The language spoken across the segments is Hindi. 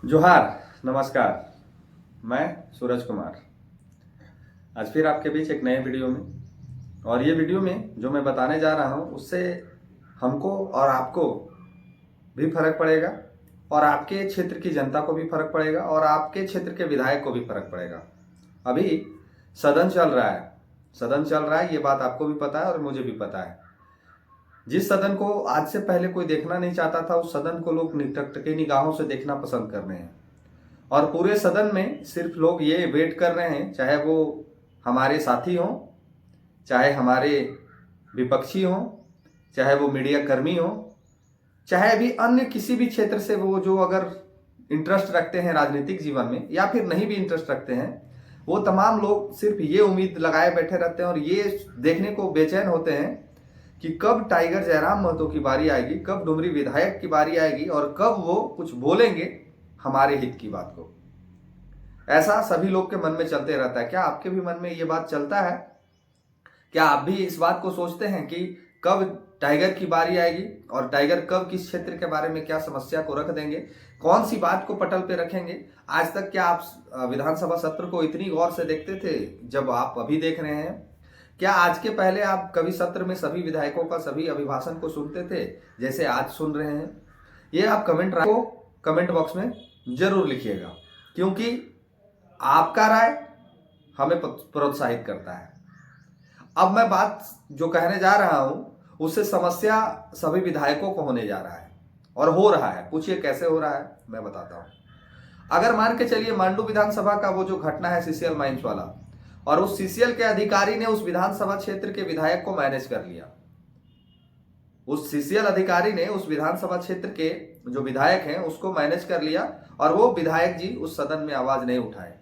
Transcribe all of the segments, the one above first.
जोहार, नमस्कार। मैं सूरज कुमार आज फिर आपके बीच एक नए वीडियो में। और ये वीडियो में जो मैं बताने जा रहा हूँ उससे हमको और आपको भी फर्क पड़ेगा और आपके क्षेत्र की जनता को भी फर्क पड़ेगा और आपके क्षेत्र के विधायक को भी फर्क पड़ेगा। अभी सदन चल रहा है, ये बात आपको भी पता है और मुझे भी पता है। जिस सदन को आज से पहले कोई देखना नहीं चाहता था, उस सदन को लोग टकटकी निगाहों से देखना पसंद कर रहे हैं। और पूरे सदन में सिर्फ लोग ये वेट कर रहे हैं, चाहे वो हमारे साथी हों, चाहे हमारे विपक्षी हों, चाहे वो मीडिया कर्मी हों, चाहे भी अन्य किसी भी क्षेत्र से वो जो अगर इंटरेस्ट रखते हैं राजनीतिक जीवन में या फिर नहीं भी इंटरेस्ट रखते हैं, वो तमाम लोग सिर्फ ये उम्मीद लगाए बैठे रहते हैं और ये देखने को बेचैन होते हैं कि कब टाइगर जयराम महतो की बारी आएगी, कब डुमरी विधायक की बारी आएगी और कब वो कुछ बोलेंगे हमारे हित की बात को। ऐसा सभी लोग के मन में चलते रहता है। क्या आपके भी मन में ये बात चलता है? क्या आप भी इस बात को सोचते हैं कि कब टाइगर की बारी आएगी और टाइगर कब किस क्षेत्र के बारे में क्या समस्या को रख देंगे, कौन सी बात को पटल पे रखेंगे? आज तक क्या आप विधानसभा सत्र को इतनी गौर से देखते थे जब आप अभी देख रहे हैं? क्या आज के पहले आप कभी सत्र में सभी विधायकों का सभी अभिभाषण को सुनते थे जैसे आज सुन रहे हैं? ये आप कमेंट बॉक्स में जरूर लिखिएगा, क्योंकि आपका राय हमें प्रोत्साहित करता है। अब मैं बात जो कहने जा रहा हूं उससे समस्या सभी विधायकों को होने जा रहा है और हो रहा है। पूछिए कैसे हो रहा है, मैं बताता हूं। अगर मान के चलिए मांडू विधानसभा का वो जो घटना है सीसीएल माइंस वाला, और उस सीसीएल के अधिकारी ने उस विधानसभा क्षेत्र के विधायक को मैनेज कर लिया। उस सीसीएल अधिकारी ने उस विधानसभा क्षेत्र के जो विधायक हैं उसको मैनेज कर लिया और वो विधायक जी उस सदन में आवाज नहीं उठाए।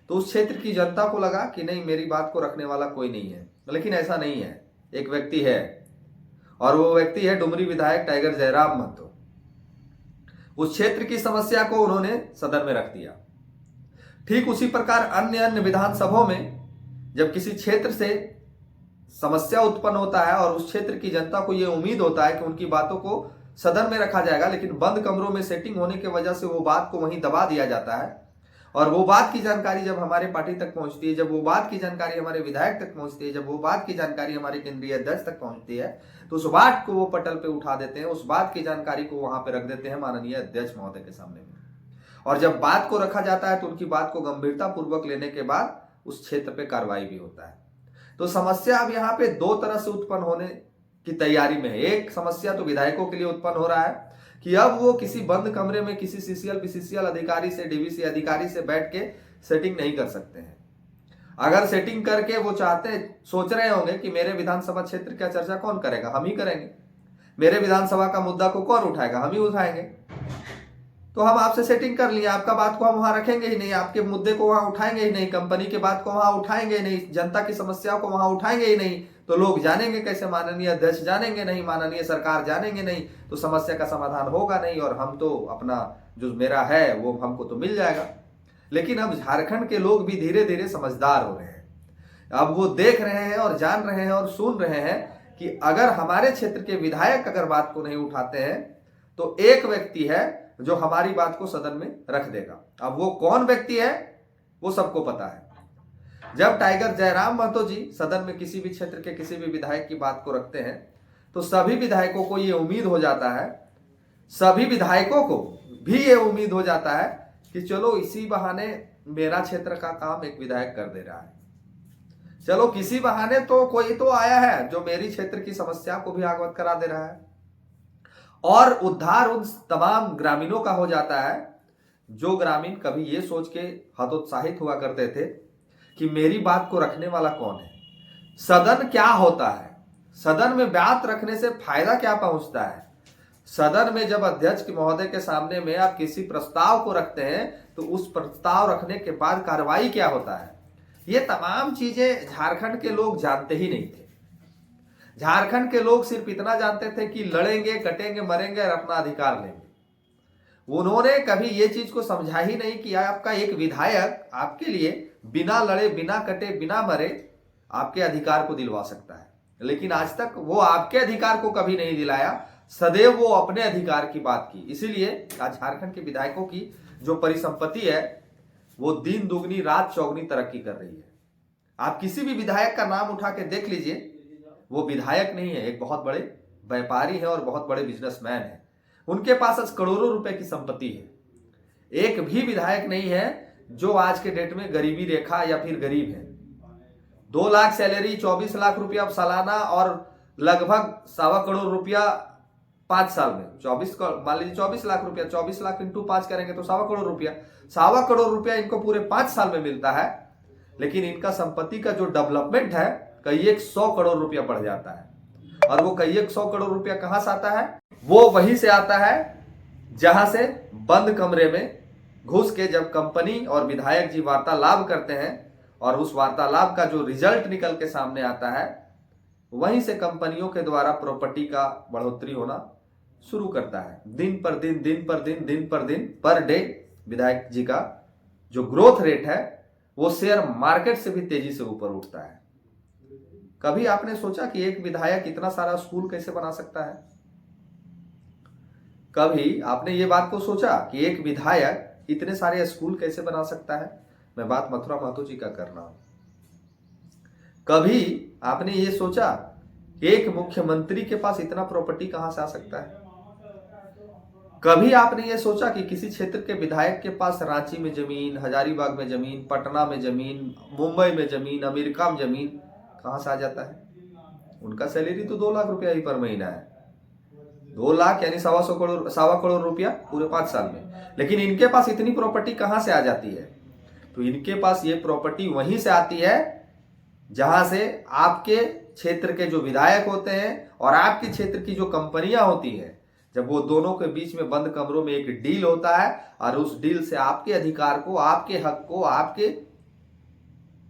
तो उस क्षेत्र की जनता को लगा कि नहीं, मेरी बात को रखने वाला कोई नहीं है। लेकिन ऐसा नहीं है, एक व्यक्ति है और वो व्यक्ति है डुमरी विधायक टाइगर जयराम महतो। उस क्षेत्र की समस्या को उन्होंने सदन में रख दिया। ठीक उसी प्रकार अन्य विधानसभाओं में जब किसी क्षेत्र से समस्या उत्पन्न होता है और उस क्षेत्र की जनता को यह उम्मीद होता है कि उनकी बातों को सदन में रखा जाएगा, लेकिन बंद कमरों में सेटिंग होने की वजह से वो बात को वहीं दबा दिया जाता है। और वो बात की जानकारी जब हमारे पार्टी तक पहुंचती है, जब वो बात की जानकारी हमारे विधायक तक पहुंचती है, जब वो बात की जानकारी हमारे केंद्रीय अध्यक्ष तक पहुंचती है, तो उस बात को वो पटल पे उठा देते हैं, उस बात की जानकारी को वहां पे रख देते हैं माननीय अध्यक्ष महोदय के सामने में। और जब बात को रखा जाता है तो उनकी बात को गंभीरता पूर्वक लेने के बाद उस क्षेत्र पे कार्रवाई भी होता है। तो समस्या अब यहाँ पे दो तरह से उत्पन्न होने की तैयारी में है। एक समस्या तो विधायकों के लिए उत्पन्न हो रहा है कि अब वो किसी बंद कमरे में किसी सीसीएल बीसीसीएल अधिकारी से, डीवीसी अधिकारी से बैठ के सेटिंग नहीं कर सकते हैं। अगर सेटिंग करके वो सोच रहे होंगे कि मेरे विधानसभा क्षेत्र का चर्चा कौन करेगा, हम ही करेंगे। मेरे विधानसभा का मुद्दा को कौन उठाएगा, हम ही उठाएंगे। तो हम आपसे सेटिंग कर लिए, आपका बात को हम वहां रखेंगे ही नहीं, आपके मुद्दे को वहां उठाएंगे ही नहीं, कंपनी के बात को वहां उठाएंगे ही नहीं, जनता की समस्याओं को वहां उठाएंगे ही नहीं। तो लोग जानेंगे कैसे? माननीय अध्यक्ष जानेंगे नहीं, माननीय सरकार जानेंगे नहीं, तो समस्या का समाधान होगा नहीं और हम तो अपना जो मेरा है वो हमको तो मिल जाएगा। लेकिन अब झारखंड के लोग भी धीरे धीरे समझदार हो रहे हैं। अब वो देख रहे हैं और जान रहे हैं और सुन रहे हैं कि अगर हमारे क्षेत्र के विधायक अगर बात को नहीं उठाते हैं तो एक व्यक्ति है जो हमारी बात को सदन में रख देगा। अब वो कौन व्यक्ति है वो सबको पता है। जब टाइगर जयराम महतो जी सदन में किसी भी क्षेत्र के किसी भी विधायक की बात को रखते हैं तो सभी विधायकों को ये उम्मीद हो जाता है, सभी विधायकों को भी ये उम्मीद हो जाता है कि चलो इसी बहाने मेरा क्षेत्र का काम एक विधायक कर दे रहा है, चलो किसी बहाने तो कोई तो आया है जो मेरी क्षेत्र की समस्या को भी अवगत करा दे रहा है। और उद्धार उन तमाम ग्रामीणों का हो जाता है जो ग्रामीण कभी ये सोच के हतोत्साहित हुआ करते थे कि मेरी बात को रखने वाला कौन है, सदन क्या होता है, सदन में बात रखने से फायदा क्या पहुंचता है, सदन में जब अध्यक्ष महोदय के सामने में आप किसी प्रस्ताव को रखते हैं तो उस प्रस्ताव रखने के बाद कार्रवाई क्या होता है, ये तमाम चीजें झारखंड के लोग जानते ही नहीं थे। झारखंड के लोग सिर्फ इतना जानते थे कि लड़ेंगे, कटेंगे, मरेंगे और अपना अधिकार लेंगे। उन्होंने कभी ये चीज को समझा ही नहीं कि आपका एक विधायक आपके लिए बिना लड़े, बिना कटे, बिना मरे आपके अधिकार को दिलवा सकता है। लेकिन आज तक वो आपके अधिकार को कभी नहीं दिलाया, सदैव वो अपने अधिकार की बात की। इसीलिए आज झारखंड के विधायकों की जो परिसंपत्ति है वो दिन दुगनी रात चौगनी तरक्की कर रही है। आप किसी भी विधायक का नाम उठा के देख लीजिए, वो विधायक नहीं है, एक बहुत बड़े व्यापारी है और बहुत बड़े बिजनेसमैन है। उनके पास आज करोड़ों रुपए की संपत्ति है। एक भी विधायक नहीं है जो आज के डेट में गरीबी रेखा या फिर गरीब है। 2 लाख सैलरी, 24 लाख रुपया सालाना और लगभग 1.25 करोड़ रुपया 5 साल में, 24 मान लीजिए 24 लाख रुपया, 24 लाख इंटू 5 करेंगे तो 1.25 करोड़ रुपया, 1.25 करोड़ रुपया इनको पूरे 5 साल में मिलता है। लेकिन इनका संपत्ति का जो डेवलपमेंट है कई 100 करोड़ रुपया बढ़ जाता है। और वो कई 100 करोड़ रुपया कहां से आता है? वो वहीं से आता है जहां से बंद कमरे में घुस के जब कंपनी और विधायक जी वार्तालाप करते हैं और उस वार्तालाप का जो रिजल्ट निकल के सामने आता है, वहीं से कंपनियों के द्वारा प्रॉपर्टी का बढ़ोतरी होना शुरू करता है। दिन पर दिन पर डे विधायक जी का जो ग्रोथ रेट है वो शेयर मार्केट से भी तेजी से ऊपर उठता है। कभी आपने सोचा कि एक विधायक इतना सारा स्कूल कैसे बना सकता है? कभी आपने ये बात को सोचा कि एक विधायक इतने सारे स्कूल कैसे बना सकता है? मैं बात मथुरा महतो जी का कर रहा हूं। कभी आपने ये सोचा कि एक मुख्यमंत्री के पास इतना प्रॉपर्टी कहां से आ सकता है? कभी आपने ये सोचा कि किसी क्षेत्र के विधायक के पास रांची में जमीन, हजारीबाग में जमीन, पटना में जमीन, मुंबई में जमीन, अमेरिका में जमीन कहां से आ जाता है? उनका सैलरी तो 2 लाख रुपया ही पर महीना है। 2 लाख यानी 1.25 करोड़ रुपया पूरे 5 साल में। लेकिन इनके पास इतनी प्रॉपर्टी कहां से आ जाती है? तो इनके पास ये प्रॉपर्टी वहीं से आती है जहां से आपके क्षेत्र के जो विधायक होते हैं और आपके क्षेत्र की जो कंपनियां होती हैं, जब वो दोनों के बीच में बंद कमरों में एक डील होता है और उस डील से आपके अधिकार को, आपके हक को, आपके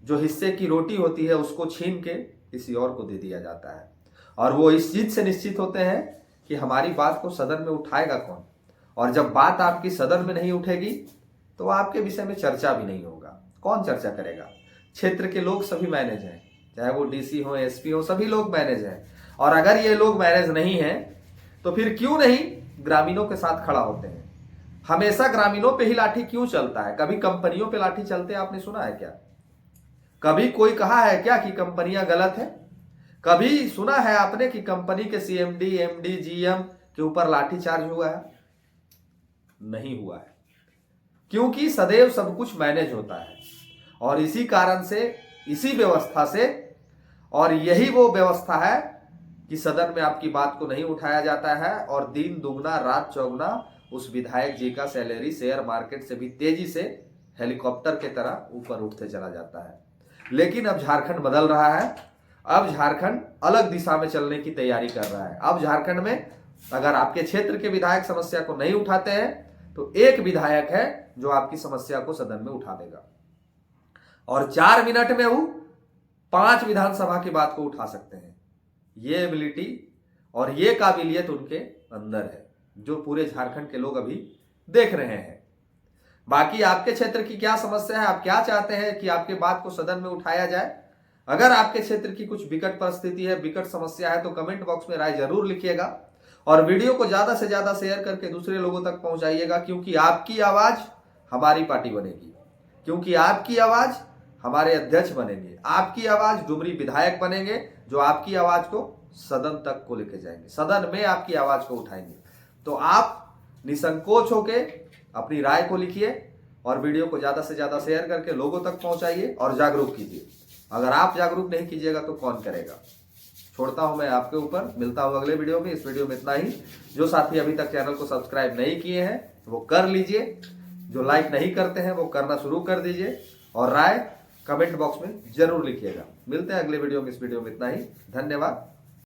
जो हिस्से की रोटी होती है उसको छीन के किसी और को दे दिया जाता है। और वो इस चीज से निश्चित होते हैं कि हमारी बात को सदन में उठाएगा कौन, और जब बात आपकी सदन में नहीं उठेगी तो आपके विषय में चर्चा भी नहीं होगा। कौन चर्चा करेगा? क्षेत्र के लोग सभी मैनेज हैं, चाहे वो डीसी हो, एसपी हो, सभी लोग मैनेज हैं। और अगर ये लोग मैनेज नहीं हैं तो फिर क्यों नहीं ग्रामीणों के साथ खड़ा होते हैं? हमेशा ग्रामीणों पे ही लाठी क्यों चलता है? कभी कंपनियों पे लाठी चलते आपने सुना है क्या? कभी कोई कहा है क्या कि कंपनियां गलत है? कभी सुना है आपने कि कंपनी के सीएमडी, एमडी, जीएम के ऊपर लाठीचार्ज हुआ है? नहीं हुआ है, क्योंकि सदैव सब कुछ मैनेज होता है। और इसी कारण से, इसी व्यवस्था से, और यही वो व्यवस्था है कि सदन में आपकी बात को नहीं उठाया जाता है और दिन दुगना रात चौगुना उस विधायक जी का सैलरी शेयर मार्केट से भी तेजी से हेलीकॉप्टर के तरह ऊपर उठते चला जाता है। लेकिन अब झारखंड बदल रहा है। अब झारखंड अलग दिशा में चलने की तैयारी कर रहा है। अब झारखंड में अगर आपके क्षेत्र के विधायक समस्या को नहीं उठाते हैं तो एक विधायक है जो आपकी समस्या को सदन में उठा देगा और 4 मिनट में वो 5 विधानसभा की बात को उठा सकते हैं। ये एबिलिटी और ये काबिलियत उनके अंदर है, जो पूरे झारखंड के लोग अभी देख रहे हैं। बाकी आपके क्षेत्र की क्या समस्या है, आप क्या चाहते हैं कि आपके बात को सदन में उठाया जाए? अगर आपके क्षेत्र की कुछ विकट परिस्थिति है, विकट समस्या है, तो कमेंट बॉक्स में राय जरूर लिखिएगा और वीडियो को ज्यादा से ज्यादा शेयर करके दूसरे लोगों तक पहुंचाइएगा, क्योंकि आपकी आवाज हमारी पार्टी बनेगी, क्योंकि आपकी आवाज हमारे अध्यक्ष बनेंगे, आपकी आवाज डुमरी विधायक बनेंगे, जो आपकी आवाज को सदन तक को लेके जाएंगे, सदन में आपकी आवाज को उठाएंगे। तो आप निसंकोच होके अपनी राय को लिखिए और वीडियो को ज्यादा से ज्यादा शेयर करके लोगों तक पहुंचाइए और जागरूक कीजिए। अगर आप जागरूक नहीं कीजिएगा तो कौन करेगा? छोड़ता हूं मैं आपके ऊपर, मिलता हूं अगले वीडियो में। इस वीडियो में इतना ही। जो साथी अभी तक चैनल को सब्सक्राइब नहीं किए हैं वो कर लीजिए, जो लाइक नहीं करते हैं वो करना शुरू कर दीजिए और राय कमेंट बॉक्स में जरूर लिखिएगा। मिलते हैं अगले वीडियो में। इस वीडियो में इतना ही। धन्यवाद।